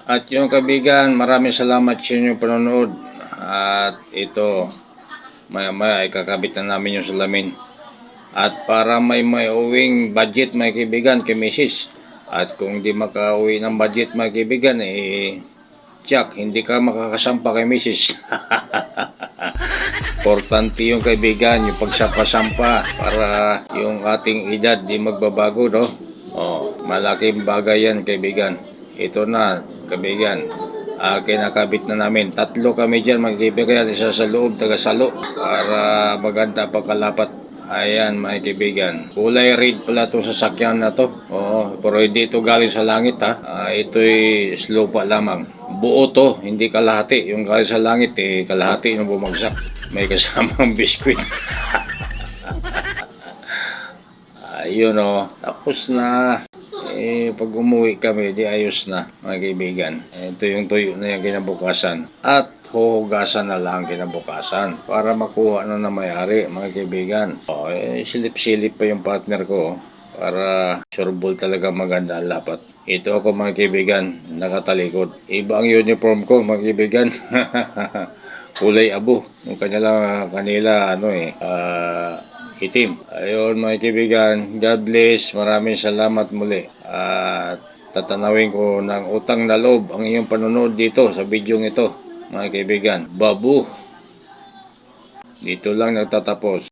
At yung kaibigan, maraming salamat sa inyong panonood. At ito, maya maya ay kakabit na namin yung salamin. At para may uwing budget mga kaibigan kay Mrs. At kung di makauwi ng budget mga kaibigan, Jack, hindi ka makakasampa kay Mrs. Importante yung kaibigan, yung pagsampa-sampa para yung ating edad di magbabago, no? Malaking bagay yan kaibigan. Ito na kaibigan, kinakabit na namin. Tatlo kami dyan mga kaibigan, isa sa loob, taga salo para maganda pagkalapat. Ayan mga kaibigan, kulay red pala itong sasakyan na to. Pero hindi ito galing sa langit ha. Ito'y slow pa lamang. Buo to, hindi kalahati. Yung galing sa langit kalahati yung bumagsak. May kasamang biskwit. Ayun tapos na. Pag umuwi kami, di ayos na mga kaibigan. Ito yung tuyo na yung kinabukasan. At huhugasan na lang kinabukasan para makuha na may-ari mga kaibigan. Silip-silip pa yung partner ko para sureball talaga maganda ang lapat. Ito ako mga kaibigan, nakatalikod. Iba ang uniform ko mga kaibigan. Kulay abo. Yung kanila itim. Ayun mga kaibigan, God bless. Maraming salamat muli. At tatanawin ko ng utang na loob ang iyong panonood dito sa video ito mga kaibigan. Babu. Dito lang nagtatapos.